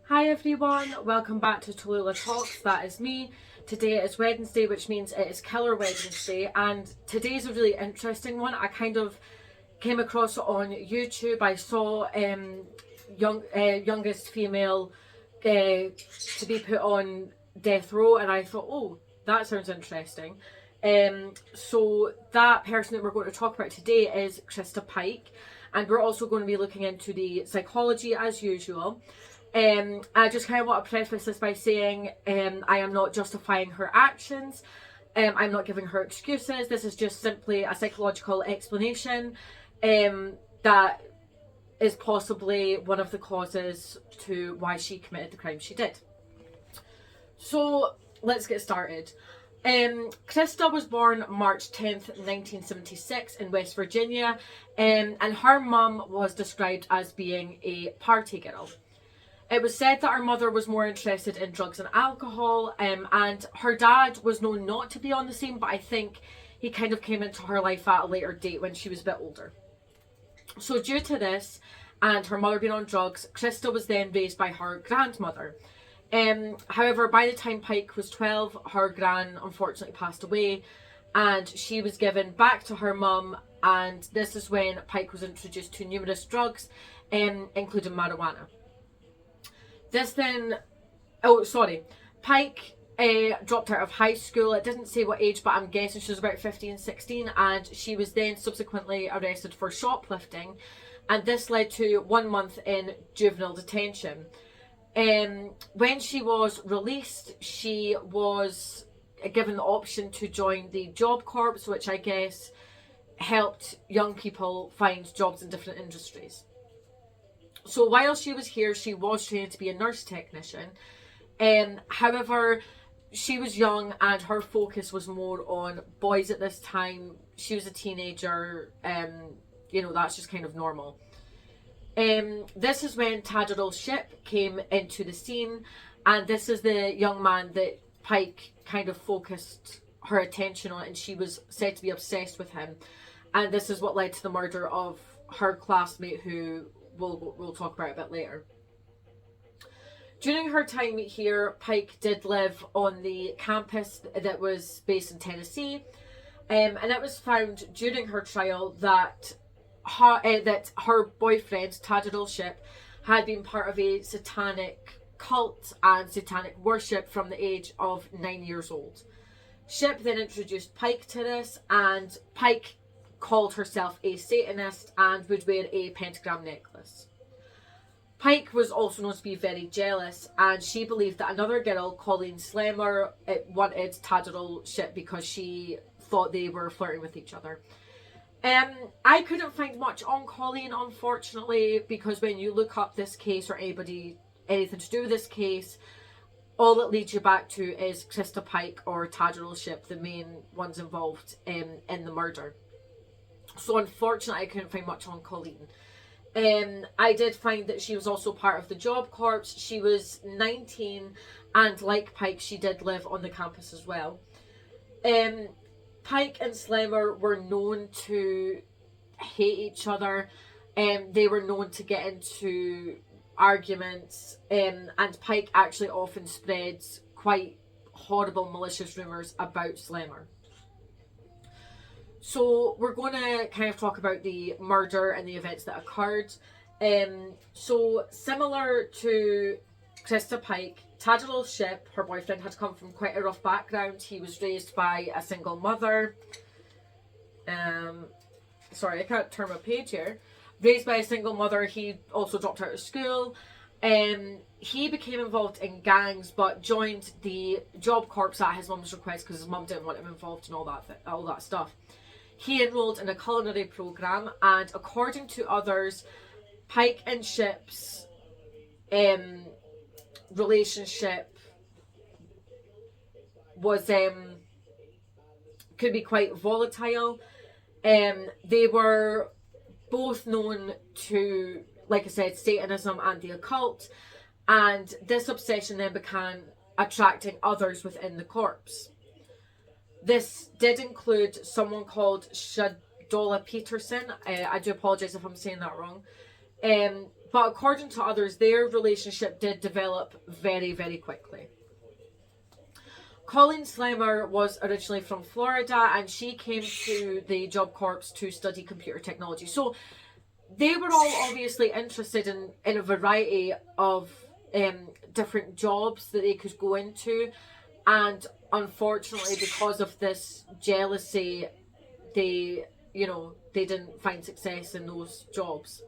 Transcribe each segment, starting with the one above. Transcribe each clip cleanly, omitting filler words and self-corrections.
Hi everyone, welcome back to Tallulah Talks. That is me. Today is Wednesday, which means it is Killer Wednesday, and today's a really interesting one. I kind of came across it on YouTube. I saw youngest female to be put on death row, and I thought, oh, that sounds interesting. So that person that we're going to talk about today is Christa Pike, and we're also going to be looking into the psychology as usual. I just kind of want to preface this by saying I am not justifying her actions. I'm not giving her excuses. This is just simply a psychological explanation that is possibly one of the causes to why she committed the crime she did. So let's get started. Christa was born March 10th, 1976 in West Virginia, and her mum was described as being a party girl. It was said that her mother was more interested in drugs and alcohol, and her dad was known not to be on the scene, but I think he kind of came into her life at a later date when she was a bit older. So due to this, and her mother being on drugs, Christa was then raised by her grandmother. However, by the time Pike was 12, her gran unfortunately passed away, and she was given back to her mum, and this is when Pike was introduced to numerous drugs, including marijuana. Pike dropped out of high school. It didn't say what age, but I'm guessing she was about 15, 16, and she was then subsequently arrested for shoplifting, and this led to 1 month in juvenile detention. When she was released, she was given the option to join the Job Corps, which I guess helped young people find jobs in different industries. So while she was here, she was trained to be a nurse technician. However, she was young and her focus was more on boys at this time. She was a teenager. That's just kind of normal. This is when Tadaryl Shipp came into the scene, and this is the young man that Pike kind of focused her attention on, and she was said to be obsessed with him. And this is what led to the murder of her classmate, who we'll talk about a bit later. During her time here, Pike did live on the campus that was based in Tennessee, and it was found during her trial that her boyfriend, Tadaryl Shipp, had been part of a satanic cult and satanic worship from the age of 9 years old. Shipp then introduced Pike to this, and Pike called herself a Satanist and would wear a pentagram necklace. Pike was also known to be very jealous, and she believed that another girl, Colleen Slemmer, wanted Tadaryl Shipp because she thought they were flirting with each other. I couldn't find much on Colleen, unfortunately, because when you look up this case or anything to do with this case, all it leads you back to is Christa Pike or Tadaryl Shipp, the main ones involved in the murder. So unfortunately, I couldn't find much on Colleen. I did find that she was also part of the Job Corps. She was 19, and like Pike, she did live on the campus as well. Pike and Slemmer were known to hate each other. They were known to get into arguments, and Pike actually often spreads quite horrible, malicious rumours about Slemmer. So we're going to kind of talk about the murder and the events that occurred. So similar to Christa Pike, Tadaryl Shipp, her boyfriend, had come from quite a rough background. He was raised by a single mother. Sorry, I can't turn my page here. Raised by a single mother, he also dropped out of school. He became involved in gangs, but joined the Job Corps at his mum's request because his mum didn't want him involved in all that stuff. He enrolled in a culinary program, and according to others, Pike and Shipp's relationship was could be quite volatile. They were both known to, like I said, Satanism and the occult, and this obsession then began attracting others within the corps. This did include someone called Shadola Peterson. I do apologise if I'm saying that wrong. but according to others, their relationship did develop very, very quickly. Colleen Slemmer was originally from Florida, and she came to the Job Corps to study computer technology. So they were all obviously interested in a variety of different jobs that they could go into, and unfortunately, because of this jealousy, they didn't find success in those jobs.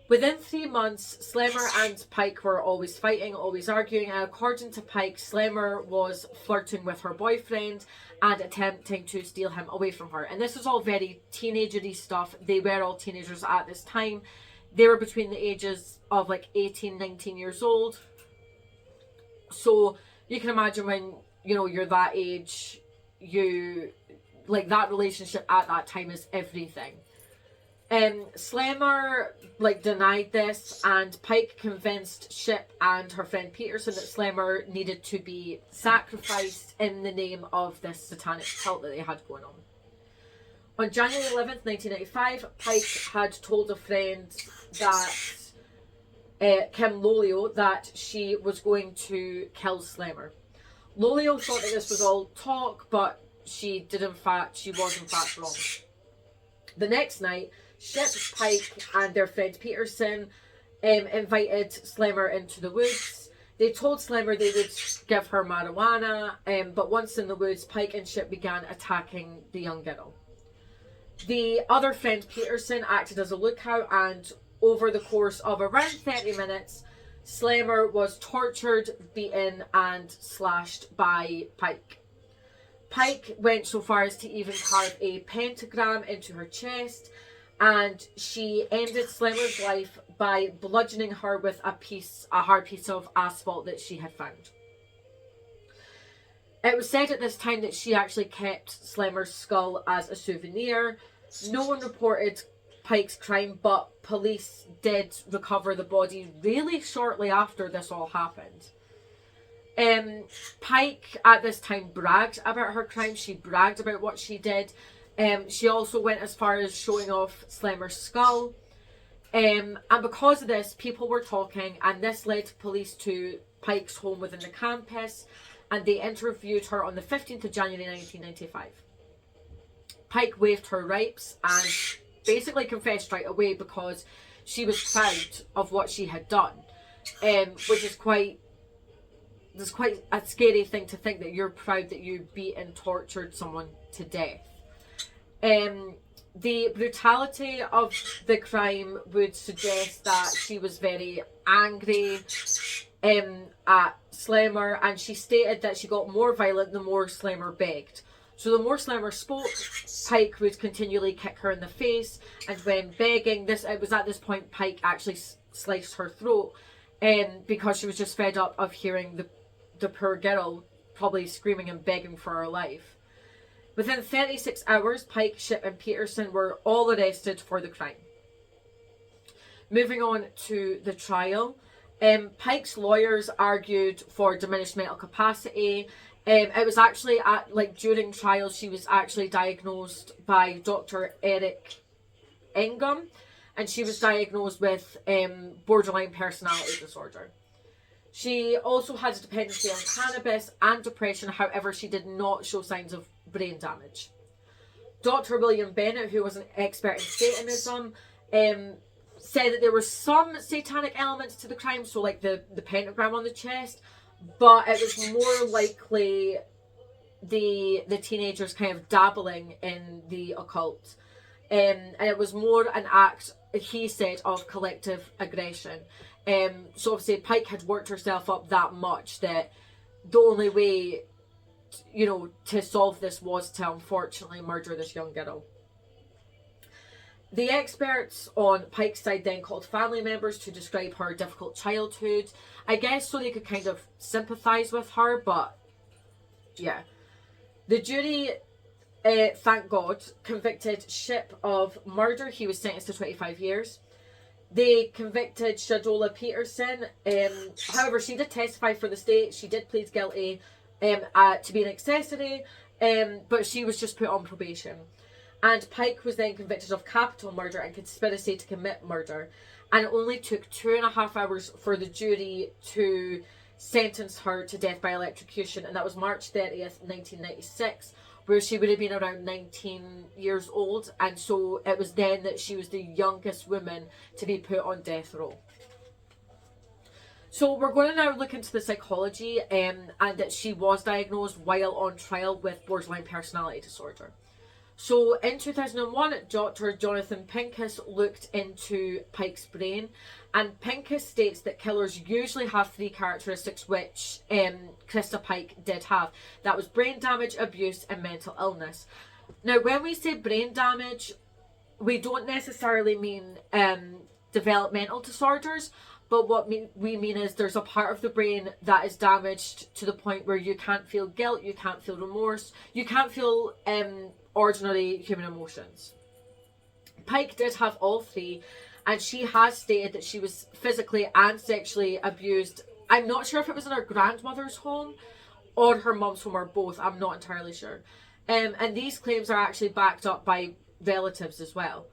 Within 3 months, Slemmer and Pike were always fighting, always arguing, and according to Pike, Slemmer was flirting with her boyfriend and attempting to steal him away from her. And this was all very teenagery stuff. They were all teenagers at this time. They were between the ages of like 18, 19 years old. So you can imagine when, you're that age, that relationship at that time is everything. Slemmer denied this, and Pike convinced Shipp and her friend Peterson that Slemmer needed to be sacrificed in the name of this satanic cult that they had going on. On January 11th, 1995, Pike had told a friend that Kim Lolio that she was going to kill Slemmer. Lolio thought that this was all talk, but she was in fact wrong. The next night, Shipp, Pike, and their friend Peterson invited Slemmer into the woods. They told Slemmer they would give her marijuana, but once in the woods, Pike and Shipp began attacking the young girl. The other friend Peterson acted as a lookout, and over the course of around 30 minutes, Slemmer was tortured, beaten, and slashed by Pike. Pike went so far as to even carve a pentagram into her chest, and she ended Slemmer's life by bludgeoning her with a hard piece of asphalt that she had found. It was said at this time that she actually kept Slemmer's skull as a souvenir. No one reported Pike's crime, but police did recover the body really shortly after this all happened. Pike at this time bragged about her crime. She bragged about what she did. She also went as far as showing off Slemmer's skull. And because of this, people were talking, and this led police to Pike's home within the campus, and they interviewed her on the 15th of January 1995. Pike waived her rights and basically confessed right away because she was proud of what she had done, which is quite a scary thing to think, that you're proud that you beat and tortured someone to death. The brutality of the crime would suggest that she was very angry at Slemmer, and she stated that she got more violent the more Slemmer begged. So the more Slemmer spoke, Pike would continually kick her in the face, and when begging, it was at this point Pike actually sliced her throat, because she was just fed up of hearing the poor girl probably screaming and begging for her life. Within 36 hours, Pike, Shipp, and Peterson were all arrested for the crime. Moving on to the trial, Pike's lawyers argued for diminished mental capacity. It was actually during trial, she was actually diagnosed by Dr. Eric Ingham, and she was diagnosed with borderline personality disorder. She also had a dependency on cannabis and depression. However, she did not show signs of brain damage. Dr. William Bennett, who was an expert in Satanism, said that there were some satanic elements to the crime, so like the pentagram on the chest, but it was more likely the teenagers kind of dabbling in the occult. And it was more an act, he said, of collective aggression. So obviously Pike had worked herself up that much that the only way, to solve this was to unfortunately murder this young girl. The experts on Pike's side then called family members to describe her difficult childhood, I guess so they could kind of sympathise with her, but yeah. The jury, thank God, convicted Shipp of murder. He was sentenced to 25 years. They convicted Shadola Peterson. However, she did testify for the state. She did plead guilty to be an accessory, but she was just put on probation. And Pike was then convicted of capital murder and conspiracy to commit murder. and it only took 2.5 hours for the jury to sentence her to death by electrocution, and that was March 30th, 1996, where she would have been around 19 years old, and so it was then that she was the youngest woman to be put on death row. So we're going to now look into the psychology, and that she was diagnosed while on trial with borderline personality disorder. So in 2001, Dr. Jonathan Pincus looked into Pike's brain, and Pincus states that killers usually have 3 characteristics which Christa Pike did have. That was brain damage, abuse, and mental illness. Now, when we say brain damage, we don't necessarily mean developmental disorders, but what we mean is there's a part of the brain that is damaged to the point where you can't feel guilt, you can't feel remorse, you can't feel ordinary human emotions. Pike did have all 3, and she has stated that she was physically and sexually abused. I'm not sure if it was in her grandmother's home or her mum's home, or both. I'm not entirely sure. And these claims are actually backed up by relatives as well.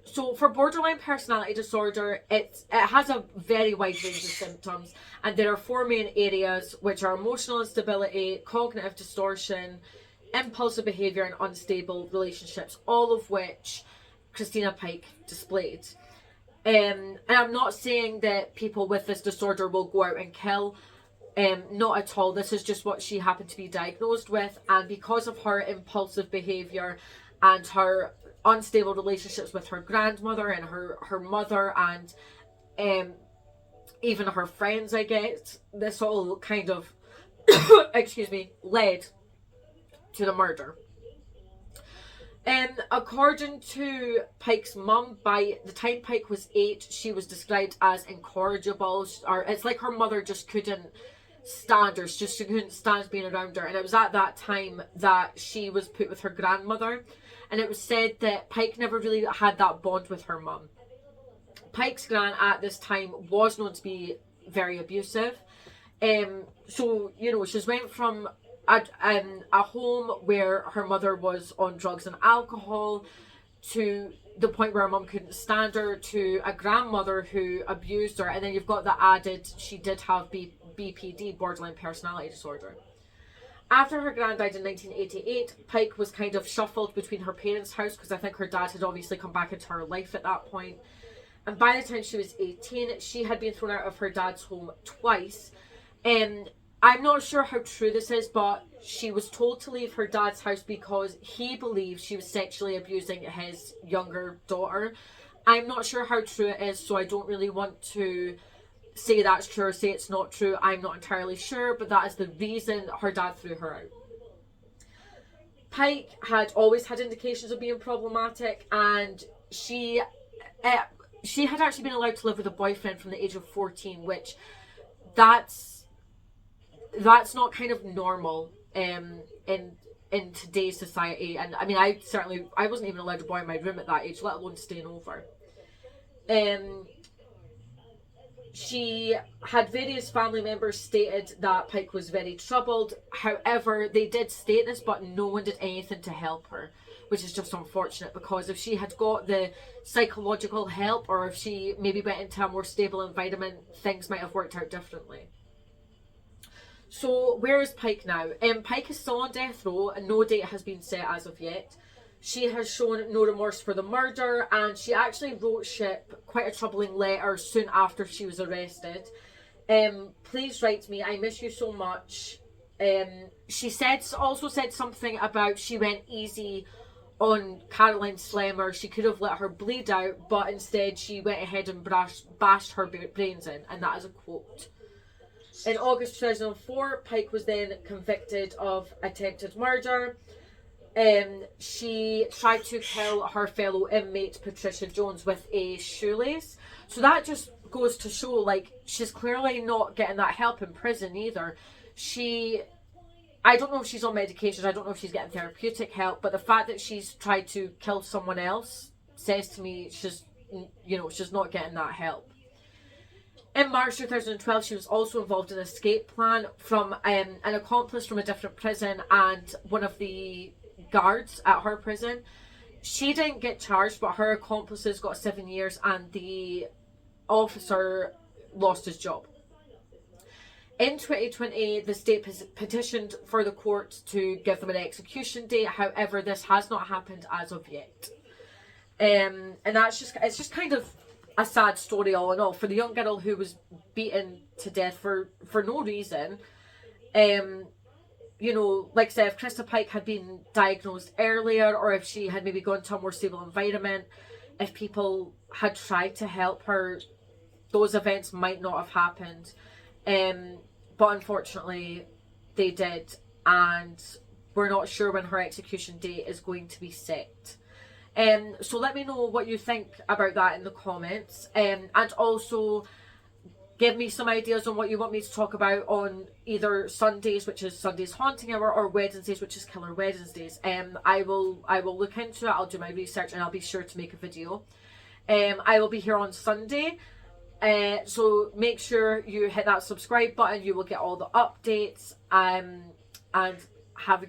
So for borderline personality disorder, it has a very wide range of symptoms, and there are 4 main areas, which are emotional instability, cognitive distortion, impulsive behaviour, and unstable relationships, all of which Christina Pike displayed. And I'm not saying that people with this disorder will go out and kill, not at all. This is just what she happened to be diagnosed with, and because of her impulsive behaviour and her unstable relationships with her grandmother and her mother and even her friends, I guess, this all kind of excuse me, led to the murder. According to Pike's mum, by the time Pike was 8, she was described as incorrigible, or it's like her mother just couldn't stand her, she couldn't stand being around her, and it was at that time that she was put with her grandmother, and it was said that Pike never really had that bond with her mum. Pike's gran at this time was known to be very abusive, so you know, she's went from a home where her mother was on drugs and alcohol, to the point where her mum couldn't stand her, to a grandmother who abused her, and then you've got the added, she did have BPD, borderline personality disorder. After her gran died in 1988, Pike was kind of shuffled between her parents' house, because I think her dad had obviously come back into her life at that point. And by the time she was 18, she had been thrown out of her dad's home twice. I'm not sure how true this is, but she was told to leave her dad's house because he believed she was sexually abusing his younger daughter. I'm not sure how true it is, so I don't really want to say that's true or say it's not true. I'm not entirely sure, but that is the reason her dad threw her out. Pike had always had indications of being problematic, and she had actually been allowed to live with a boyfriend from the age of 14, which that's not kind of normal in today's society. And I mean, I wasn't even allowed a boy in my room at that age, let alone staying over. She had various family members stated that Pike was very troubled. However, they did state this, but no one did anything to help her, which is just unfortunate, because if she had got the psychological help, or if she maybe went into a more stable environment, things might have worked out differently. So where is Pike now? Pike is still on death row, and no date has been set as of yet. She has shown no remorse for the murder, and she actually wrote Shipp quite a troubling letter soon after she was arrested. Please write me, I miss you so much. She also said something about she went easy on Caroline Slemmer. She could have let her bleed out, but instead she went ahead and bashed her brains in, and that is a quote. In August 2004, Pike was then convicted of attempted murder. She tried to kill her fellow inmate Patricia Jones with a shoelace. So that just goes to show, like, she's clearly not getting that help in prison either. I don't know if she's on medication, I don't know if she's getting therapeutic help, but the fact that she's tried to kill someone else says to me she's not getting that help. In March 2012, she was also involved in an escape plan from an accomplice from a different prison and one of the guards at her prison. she didn't get charged, but her accomplices got 7 years, and the officer lost his job. In 2020, the state petitioned for the court to give them an execution date. However, this has not happened as of yet. And it's just kind of a sad story all in all for the young girl who was beaten to death for no reason. You know, like I said, if Christa Pike had been diagnosed earlier, or if she had maybe gone to a more stable environment, if people had tried to help her, those events might not have happened. But unfortunately, they did, and we're not sure when her execution date is going to be set. So let me know what you think about that in the comments, and also give me some ideas on what you want me to talk about on either Sundays, which is Sunday's Haunting Hour, or Wednesdays, which is Killer Wednesdays. I will look into it, I'll do my research, and I'll be sure to make a video. I will be here on Sunday, so make sure you hit that subscribe button. You will get all the updates, and have a